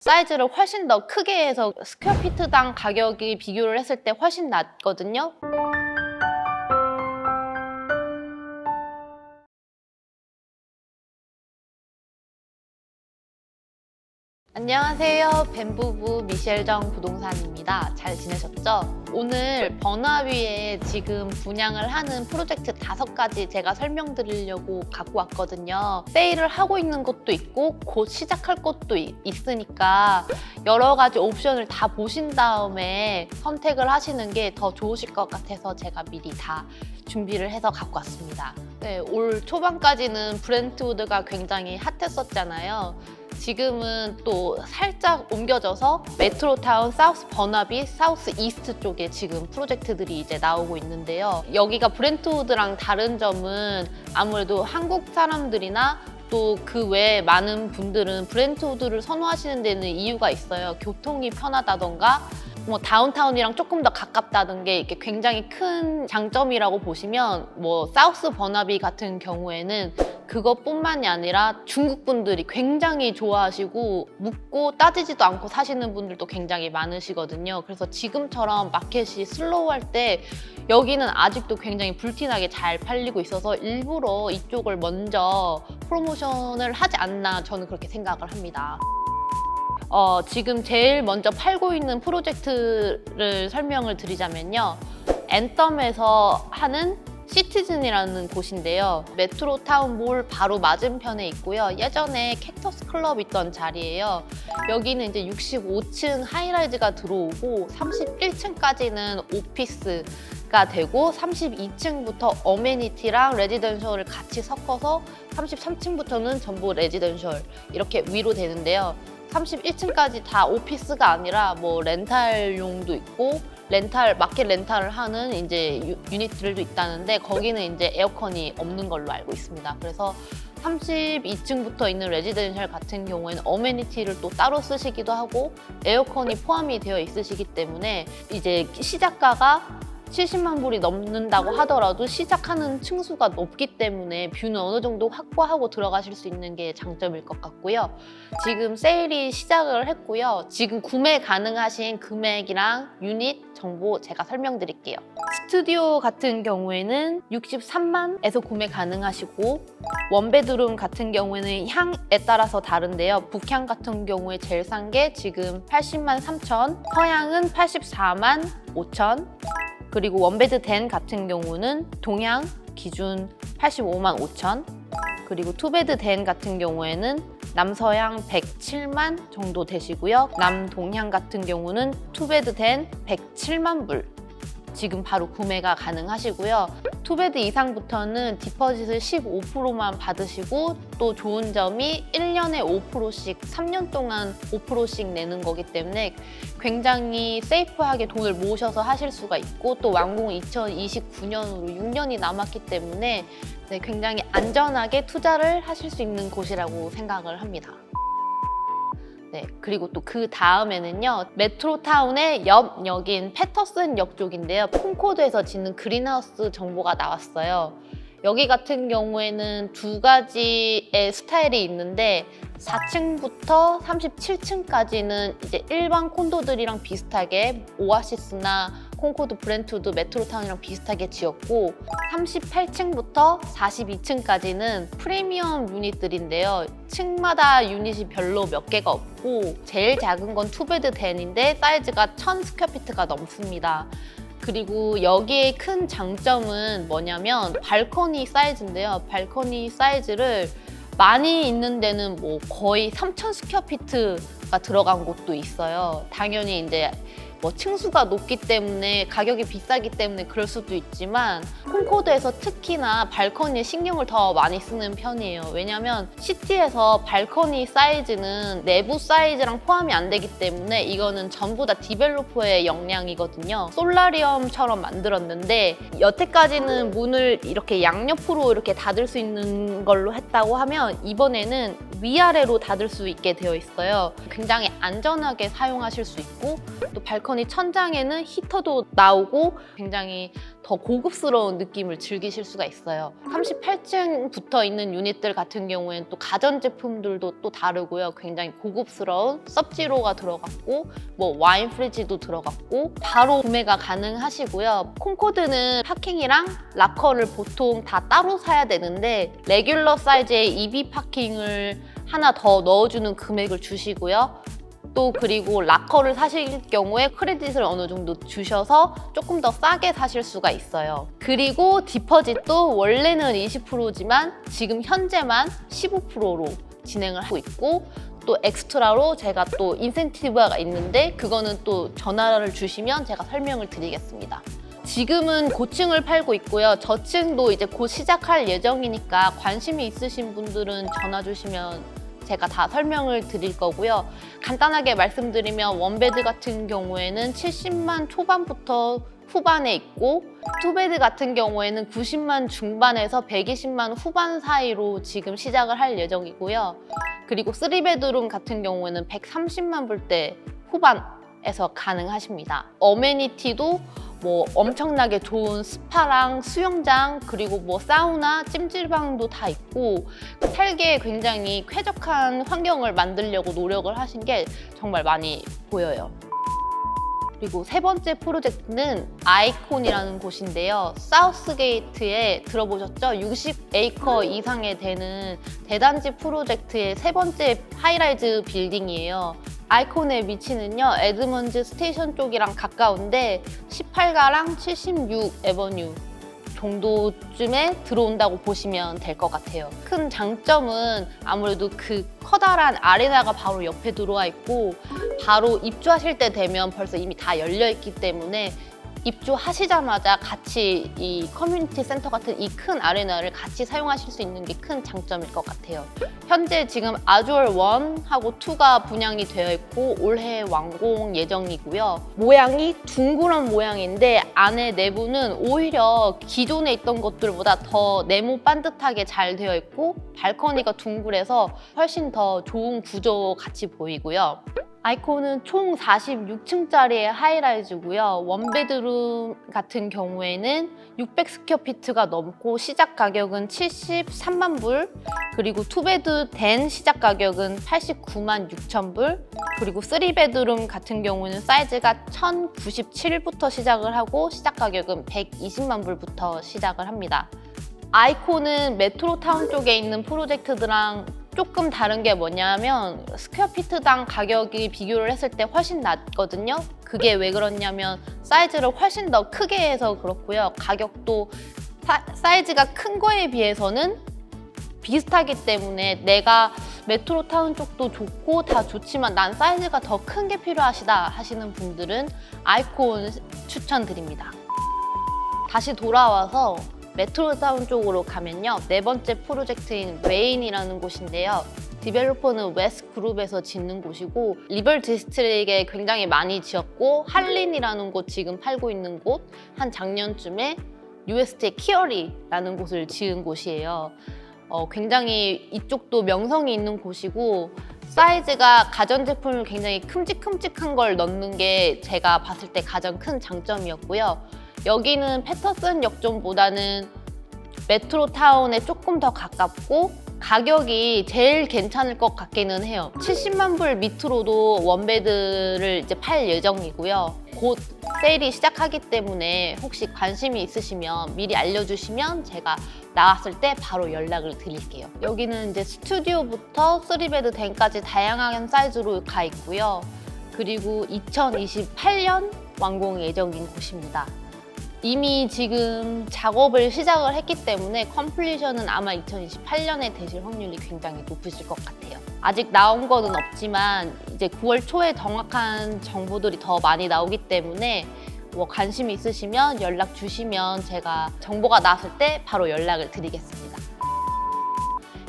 사이즈를 훨씬 더 크게 해서 스퀘어피트당 가격이 비교를 했을 때 훨씬 낮거든요. 안녕하세요. 벤부부 미셸정 부동산입니다. 잘 지내셨죠? 오늘 버나위에 지금 분양을 하는 프로젝트 5가지 제가 설명드리려고 갖고 왔거든요. 세일을 하고 있는 것도 있고 곧 시작할 것도 있으니까 여러 가지 옵션을 다 보신 다음에 선택을 하시는 게 더 좋으실 것 같아서 제가 미리 다 준비를 해서 갖고 왔습니다. 네, 올 초반까지는 브렌트우드가 굉장히 핫했었잖아요. 지금은 또 살짝 옮겨져서 메트로타운 사우스 버나비, 사우스 이스트 쪽에 지금 프로젝트들이 이제 나오고 있는데요. 여기가 브렌트우드랑 다른 점은 아무래도 한국 사람들이나 또 그 외에 많은 분들은 브렌트우드를 선호하시는 데는 이유가 있어요. 교통이 편하다던가 뭐 다운타운이랑 조금 더 가깝다는 게 이게 굉장히 큰 장점이라고 보시면, 뭐 사우스 버나비 같은 경우에는 그것뿐만이 아니라 중국 분들이 굉장히 좋아하시고 묻고 따지지도 않고 사시는 분들도 굉장히 많으시거든요. 그래서 지금처럼 마켓이 슬로우할 때 여기는 아직도 굉장히 불티나게 잘 팔리고 있어서 일부러 이쪽을 먼저 프로모션을 하지 않나, 저는 그렇게 생각을 합니다. 지금 제일 먼저 팔고 있는 프로젝트를 설명을 드리자면요. 앤썸에서 하는 시티즌이라는 곳인데요. 메트로타운 몰 바로 맞은편에 있고요. 예전에 캡터스 클럽 있던 자리예요. 여기는 이제 65층 하이라이즈가 들어오고 31층까지는 오피스가 되고 32층부터 어메니티랑 레지던셜을 같이 섞어서 33층부터는 전부 레지던셜 이렇게 위로 되는데요. 31층까지 다 오피스가 아니라 뭐 렌탈용도 있고 마켓 렌탈을 하는 이제 유닛들도 있다는데 거기는 이제 에어컨이 없는 걸로 알고 있습니다. 그래서 32층부터 있는 레지던셜 같은 경우에는 어메니티를 또 따로 쓰시기도 하고 에어컨이 포함이 되어 있으시기 때문에 이제 시작가가 70만 불이 넘는다고 하더라도 시작하는 층수가 높기 때문에 뷰는 어느 정도 확보하고 들어가실 수 있는 게 장점일 것 같고요. 지금 세일이 시작을 했고요. 지금 구매 가능하신 금액이랑 유닛 정보 제가 설명드릴게요. 스튜디오 같은 경우에는 63만에서 구매 가능하시고, 원베드룸 같은 경우에는 향에 따라서 다른데요. 북향 같은 경우에 제일 싼 게 지금 80만 3천, 서향은 84만 5천, 그리고 원베드 댄 같은 경우는 동향 기준 85만 5천, 그리고 투베드 댄 같은 경우에는 남서향 107만 정도 되시고요. 남동향 같은 경우는 투베드 댄 107만 불 지금 바로 구매가 가능하시고요. 투베드 이상부터는 디퍼짓을 15%만 받으시고, 또 좋은 점이 1년에 5%씩 3년 동안 5%씩 내는 거기 때문에 굉장히 세이프하게 돈을 모으셔서 하실 수가 있고, 또 완공은 2029년으로 6년이 남았기 때문에 굉장히 안전하게 투자를 하실 수 있는 곳이라고 생각을 합니다. 네, 그리고 또 그 다음에는요, 메트로타운의 옆 역인 패터슨 역 쪽인데요. 콩코드에서 짓는 그린하우스 정보가 나왔어요. 여기 같은 경우에는 2가지의 스타일이 있는데 4층부터 37층까지는 이제 일반 콘도들이랑 비슷하게 오아시스나 콩코드 브렌트우드 메트로타운이랑 비슷하게 지었고, 38층부터 42층까지는 프리미엄 유닛들인데요. 층마다 유닛이 별로 몇 개가 없고, 제일 작은 건 투베드 댄인데 사이즈가 1000 스퀘어피트가 넘습니다. 그리고 여기의 큰 장점은 뭐냐면 발코니 사이즈인데요. 발코니 사이즈를 많이 있는 데는 뭐 거의 3000 스퀘어피트가 들어간 곳도 있어요. 당연히 이제 뭐 층수가 높기 때문에 가격이 비싸기 때문에 그럴 수도 있지만, 콩코드에서 특히나 발코니에 신경을 더 많이 쓰는 편이에요. 왜냐면 시티에서 발코니 사이즈는 내부 사이즈랑 포함이 안 되기 때문에 이거는 전부 다 디벨로퍼의 역량이거든요. 솔라리움처럼 만들었는데 여태까지는 문을 이렇게 양옆으로 이렇게 닫을 수 있는 걸로 했다고 하면 이번에는 위아래로 닫을 수 있게 되어 있어요. 굉장히 안전하게 사용하실 수 있고, 또 발코니 발코니 천장에는 히터도 나오고 굉장히 더 고급스러운 느낌을 즐기실 수가 있어요. 38층 붙어 있는 유닛들 같은 경우에는 또 가전제품들도 또 다르고요. 굉장히 고급스러운 섭지로가 들어갔고 뭐 와인 프리지도 들어갔고 바로 구매가 가능하시고요. 콩코드는 파킹이랑 락커를 보통 다 따로 사야 되는데 레귤러 사이즈의 EV 파킹을 하나 더 넣어주는 금액을 주시고요. 또 그리고 락커를 사실 경우에 크레딧을 어느 정도 주셔서 조금 더 싸게 사실 수가 있어요. 그리고 디퍼짓도 원래는 20%지만 지금 현재만 15%로 진행을 하고 있고 또 엑스트라로 제가 또 인센티브가 있는데 그거는 또 전화를 주시면 제가 설명을 드리겠습니다. 지금은 고층을 팔고 있고요. 저층도 이제 곧 시작할 예정이니까 관심이 있으신 분들은 전화 주시면 제가 다 설명을 드릴 거고요. 간단하게 말씀드리면 원베드 같은 경우에는 70만 초반부터 후반에 있고 투베드 같은 경우에는 90만 중반에서 120만 후반 사이로 지금 시작을 할 예정이고요. 그리고 3베드룸 같은 경우에는 130만 불대 후반에서 가능하십니다. 어메니티도 뭐 엄청나게 좋은 스파랑 수영장 그리고 뭐 사우나, 찜질방도 다 있고 살기에 굉장히 쾌적한 환경을 만들려고 노력을 하신 게 정말 많이 보여요. 그리고 세 번째 프로젝트는 아이콘이라는 곳인데요. 사우스게이트에 들어보셨죠? 60에이커 이상에 되는 대단지 프로젝트의 세 번째 하이라이즈 빌딩이에요. 아이콘의 위치는요, 에드먼즈 스테이션 쪽이랑 가까운데 18가랑 76 에버뉴 정도쯤에 들어온다고 보시면 될 것 같아요. 큰 장점은 아무래도 그 커다란 아레나가 바로 옆에 들어와 있고 바로 입주하실 때 되면 벌써 이미 다 열려 있기 때문에 입주하시자마자 같이 이 커뮤니티 센터 같은 이 큰 아레나를 같이 사용하실 수 있는 게 큰 장점일 것 같아요. 현재 지금 아주얼 1하고 2가 분양이 되어 있고 올해 완공 예정이고요. 모양이 둥그런 모양인데 안에 내부는 오히려 기존에 있던 것들보다 더 네모 반듯하게 잘 되어 있고 발코니가 둥글해서 훨씬 더 좋은 구조 같이 보이고요. 아이콘은 총 46층짜리의 하이라이즈고요. 원베드룸 같은 경우에는 600스퀘어피트가 넘고 시작 가격은 73만 불, 그리고 투베드 된 시작 가격은 89만 6천 불, 그리고 3베드룸 같은 경우는 사이즈가 1097부터 시작을 하고 시작 가격은 120만 불부터 시작을 합니다. 아이콘은 메트로타운 쪽에 있는 프로젝트들랑 조금 다른 게 뭐냐면 스퀘어피트당 가격이 비교를 했을 때 훨씬 낮거든요. 그게 왜 그렇냐면 사이즈를 훨씬 더 크게 해서 그렇고요. 가격도 사이즈가 큰 거에 비해서는 비슷하기 때문에 내가 메트로타운 쪽도 좋고 다 좋지만 난 사이즈가 더 큰 게 필요하시다 하시는 분들은 아이콘 추천드립니다. 다시 돌아와서 메트로타운 쪽으로 가면요. 네 번째 프로젝트인 웨인이라는 곳인데요. 디벨로퍼는 웨스트그룹에서 짓는 곳이고 리벌 디스트릭에 굉장히 많이 지었고 할린이라는 곳 지금 팔고 있는 곳 한 작년쯤에 UST의 키어리라는 곳을 지은 곳이에요. 굉장히 이쪽도 명성이 있는 곳이고 사이즈가 가전제품을 굉장히 큼직큼직한 걸 넣는 게 제가 봤을 때 가장 큰 장점이었고요. 여기는 패터슨 역점보다는 메트로타운에 조금 더 가깝고 가격이 제일 괜찮을 것 같기는 해요. 70만 불 밑으로도 원베드를 이제 팔 예정이고요. 곧 세일이 시작하기 때문에 혹시 관심이 있으시면 미리 알려주시면 제가 나왔을 때 바로 연락을 드릴게요. 여기는 이제 스튜디오부터 3베드 댄까지 다양한 사이즈로 가 있고요. 그리고 2028년 완공 예정인 곳입니다. 이미 지금 작업을 시작을 했기 때문에 컴플리션은 아마 2028년에 되실 확률이 굉장히 높으실 것 같아요. 아직 나온 거는 없지만 이제 9월 초에 정확한 정보들이 더 많이 나오기 때문에 뭐 관심 있으시면 연락 주시면 제가 정보가 나왔을 때 바로 연락을 드리겠습니다.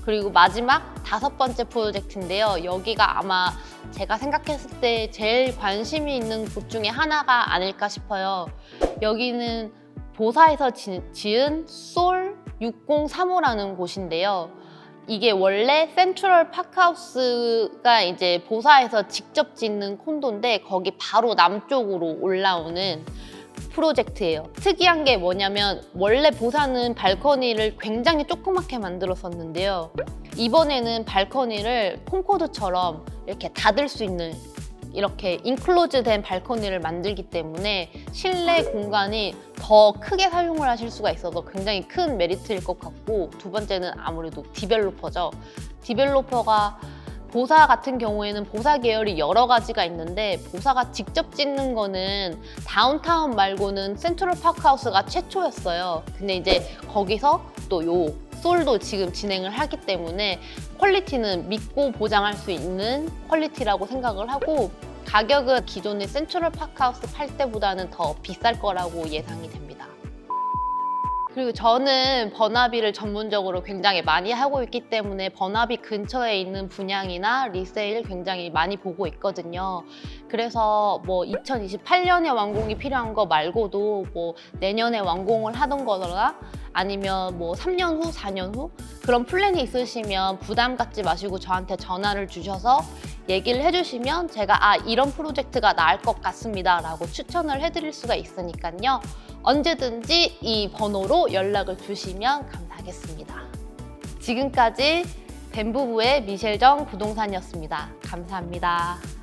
그리고 마지막 5번째 프로젝트인데요. 여기가 아마 제가 생각했을 때 제일 관심이 있는 곳 중에 하나가 아닐까 싶어요. 여기는 보사에서 지은 솔 6035라는 곳인데요. 이게 원래 센트럴 파크하우스가 이제 보사에서 직접 짓는 콘도인데 거기 바로 남쪽으로 올라오는 프로젝트예요. 특이한 게 뭐냐면 원래 보사는 발코니를 굉장히 조그맣게 만들었었는데요. 이번에는 발코니를 콩코드처럼 이렇게 닫을 수 있는 이렇게 인클로즈된 발코니를 만들기 때문에 실내 공간이 더 크게 사용을 하실 수가 있어서 굉장히 큰 메리트일 것 같고, 두 번째는 아무래도 디벨로퍼죠. 디벨로퍼가 보사 같은 경우에는 보사 계열이 여러 가지가 있는데 보사가 직접 짓는 거는 다운타운 말고는 센트럴 파크하우스가 최초였어요. 근데 이제 거기서 또 요 솔도 지금 진행을 하기 때문에 퀄리티는 믿고 보장할 수 있는 퀄리티라고 생각을 하고, 가격은 기존의 센트럴 파크하우스 팔 때보다는 더 비쌀 거라고 예상이 됩니다. 그리고 저는 버나비를 전문적으로 굉장히 많이 하고 있기 때문에 버나비 근처에 있는 분양이나 리세일 굉장히 많이 보고 있거든요. 그래서 뭐 2028년에 완공이 필요한 거 말고도 뭐 내년에 완공을 하던 거나 아니면 뭐 3년 후, 4년 후 그런 플랜이 있으시면 부담 갖지 마시고 저한테 전화를 주셔서 얘기를 해주시면 제가 이런 프로젝트가 나을 것 같습니다 라고 추천을 해드릴 수가 있으니까요. 언제든지 이 번호로 연락을 주시면 감사하겠습니다. 지금까지 벤부부의 미셸정 부동산이었습니다. 감사합니다.